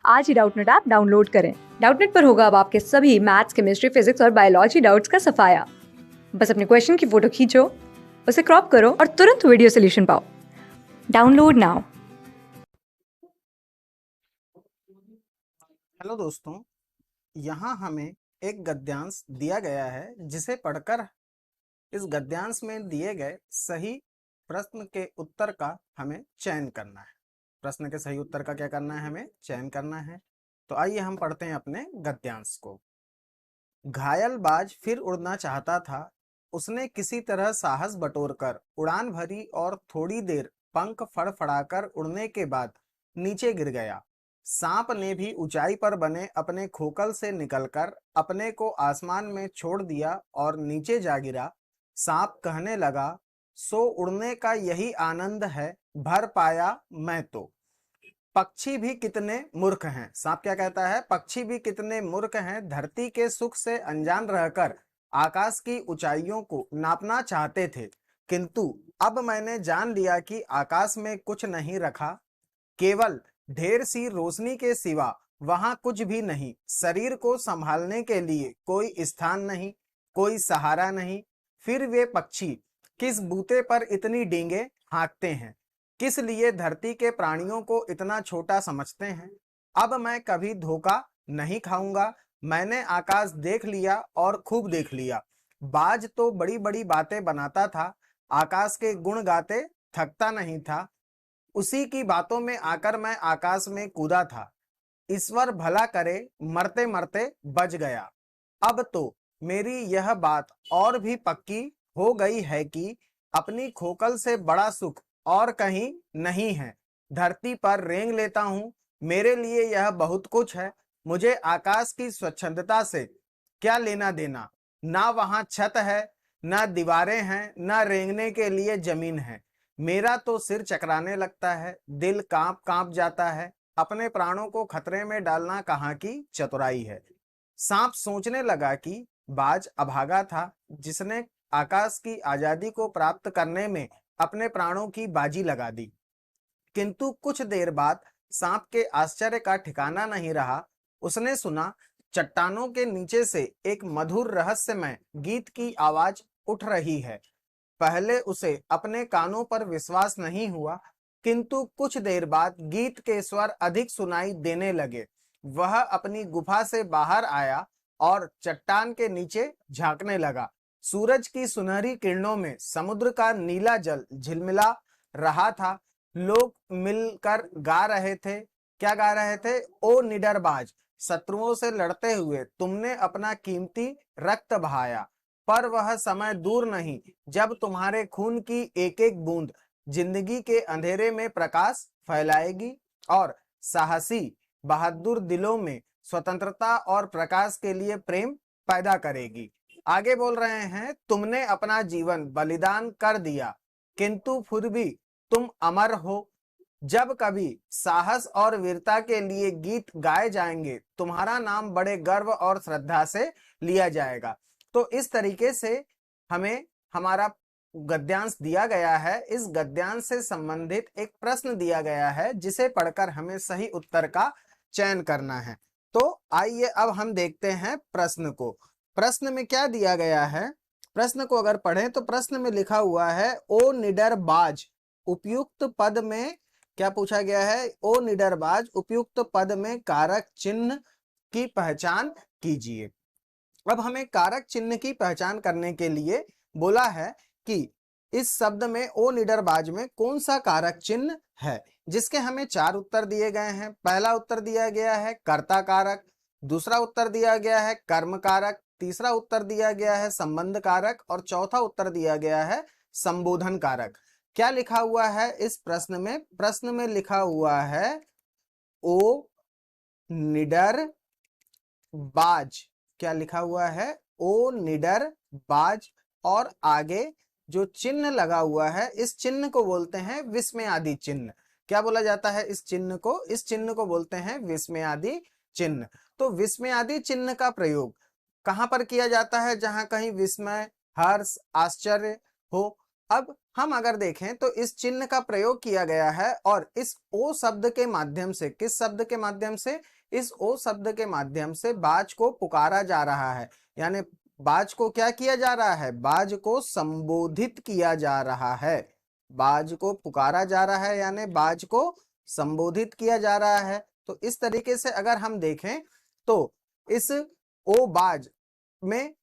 आज ही Doubtnut app download करें। Doubtnut पर होगा अब आपके सभी मैथ्स, केमिस्ट्री, फिजिक्स और बायोलॉजी डाउट्स का सफाया। बस अपने क्वेश्चन की फोटो खींचो, उसे क्रॉप करो और तुरंत वीडियो सोल्यूशन पाओ। Download now. हेलो दोस्तों, यहाँ हमें एक गद्यांश दिया गया है जिसे पढ़कर इस गद्यांश में दिए गए सही प्रश्न के उत्तर का हमें चयन करना है। प्रश्न के सही उत्तर का क्या करना है? हमें चयन करना है। तो आइए हम पढ़ते हैं अपने गद्यांश को। घायल बाज फिर उड़ना चाहता था। उसने किसी तरह साहस बटोरकर उड़ान भरी और थोड़ी देर पंख फड़फड़ाकर उड़ने के बाद नीचे गिर गया। सांप ने भी ऊंचाई पर बने अपने खोखल से निकलकर अपने को आसमान में छोड़ दिया और नीचे जा गिरा। सांप कहने लगा, सो उड़ने का यही आनंद है, भर पाया मैं तो। पक्षी भी कितने मूर्ख हैं। सांप क्या कहता है? पक्षी भी कितने मूर्ख हैं, धरती के सुख से अनजान रहकर आकाश की ऊंचाइयों को नापना चाहते थे, किंतु अब मैंने जान लिया कि आकाश में कुछ नहीं रखा, केवल ढेर सी रोशनी के सिवा वहां कुछ भी नहीं। शरीर को संभालने के लिए कोई स्थान नहीं, कोई सहारा नहीं। फिर वे पक्षी किस बूते पर इतनी डींगे हाँकते हैं, किस लिए धरती के प्राणियों को इतना छोटा समझते हैं। अब मैं कभी धोखा नहीं खाऊंगा। मैंने आकाश देख लिया और खूब देख लिया। बाज तो बड़ी बड़ी बातें बनाता था, आकाश के गुण गाते थकता नहीं था। उसी की बातों में आकर मैं आकाश में कूदा था। ईश्वर भला करे, मरते मरते बच गया। अब तो मेरी यह बात और भी पक्की हो गई है कि अपनी खोखल से बड़ा सुख और कहीं नहीं है। धरती पर रेंग लेता हूँ, मेरे लिए यह बहुत कुछ है। मुझे आकाश की स्वच्छंदता से क्या लेना देना। ना वहां छत है, ना दीवारें हैं, ना रेंगने के लिए जमीन है। मेरा तो सिर चकराने लगता है, दिल कांप कांप जाता है। अपने प्राणों को खतरे में डालना कहाँ की चतुराई है। सांप सोचने लगा कि बाज अभागा था, जिसने आकाश की आजादी को प्राप्त करने में अपने प्राणों की बाजी लगा दी। किंतु कुछ देर बाद सांप के आश्चर्य का ठिकाना नहीं रहा। उसने सुना, चट्टानों के नीचे से एक मधुर रहस्यमय गीत की आवाज उठ रही है। पहले उसे अपने कानों पर विश्वास नहीं हुआ, किंतु कुछ देर बाद गीत के स्वर अधिक सुनाई देने लगे। वह अपनी गुफा से बाहर आया और चट्टान के नीचे झांकने लगा। सूरज की सुनहरी किरणों में समुद्र का नीला जल झिलमिला रहा था। लोग मिलकर गा रहे थे। क्या गा रहे थे? ओ निडर बाज, शत्रुओं से लड़ते हुए तुमने अपना कीमती रक्त बहाया, पर वह समय दूर नहीं जब तुम्हारे खून की एक एक बूंद जिंदगी के अंधेरे में प्रकाश फैलाएगी और साहसी बहादुर दिलों में स्वतंत्रता और प्रकाश के लिए प्रेम पैदा करेगी। आगे बोल रहे हैं, तुमने अपना जीवन बलिदान कर दिया, किंतु फिर भी तुम अमर हो। जब कभी साहस और वीरता के लिए गीत गाए जाएंगे, तुम्हारा नाम बड़े गर्व और श्रद्धा से लिया जाएगा। तो इस तरीके से हमें हमारा गद्यांश दिया गया है। इस गद्यांश से संबंधित एक प्रश्न दिया गया है, जिसे पढ़कर हमें सही उत्तर का चयन करना है। तो आइए अब हम देखते हैं प्रश्न को। प्रश्न में क्या दिया गया है? प्रश्न को अगर पढ़ें तो प्रश्न में लिखा हुआ है, ओ निडर बाज उपयुक्त पद में क्या पूछा गया है? ओ निडर बाज उपयुक्त पद में कारक चिन्ह की पहचान कीजिए। अब हमें कारक चिन्ह की पहचान करने के लिए बोला है कि इस शब्द में ओ निडर बाज में कौन सा कारक चिन्ह है, जिसके हमें 4 उत्तर दिए गए हैं। पहला उत्तर दिया गया है कर्ता कारक, दूसरा उत्तर दिया गया है कर्म कारक, तीसरा उत्तर दिया गया है संबंध कारक और चौथा उत्तर दिया गया है संबोधन कारक। क्या लिखा हुआ है इस प्रश्न में? प्रश्न में लिखा हुआ है ओ निडर बाज। क्या लिखा हुआ है? ओ निडर बाज। और आगे जो चिन्ह लगा हुआ है, इस चिन्ह को बोलते हैं विस्मयादि चिन्ह। क्या बोला जाता है इस चिन्ह को? इस चिन्ह को बोलते हैं विस्मयादि चिन्ह। तो विस्मयादि चिन्ह का प्रयोग कहां पर किया जाता है? जहां कहीं विस्मय, हर्ष, आश्चर्य हो। अब हम अगर देखें तो इस चिन्ह का प्रयोग किया गया है और इस ओ शब्द के माध्यम से, किस शब्द के माध्यम से, इस ओ शब्द के माध्यम से बाज को पुकारा जा रहा है। यानी बाज को क्या किया जा रहा है, बाज को संबोधित किया जा रहा है, बाज को पुकारा जा रहा है, यानी बाज को संबोधित किया जा रहा है। तो इस तरीके से अगर हम देखें तो इस ओ बाज में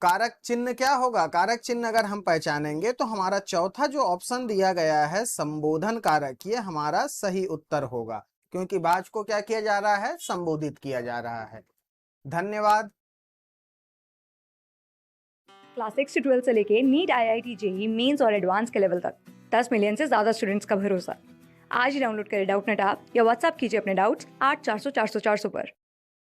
कारक चिन्ह क्या होगा, कारक चिन्ह अगर हम पहचानेंगे तो हमारा चौथा जो ऑप्शन दिया गया है संबोधन कारक, ये हमारा सही उत्तर होगा, क्योंकि बाज को क्या किया जा रहा है, संबोधित किया जा रहा है। धन्यवाद। क्लास 6 से 12 से लेके नीट, IIT, जेईई मेंस और एडवांस के लेवल तक 10 मिलियन से ज़्यादा स्टूडेंट्स का भरोसा। आज ही डाउनलोड करें डाउटनेट ऐप या व्हाट्सएप कीजिए अपने डाउट्स 8400 400 400 पर।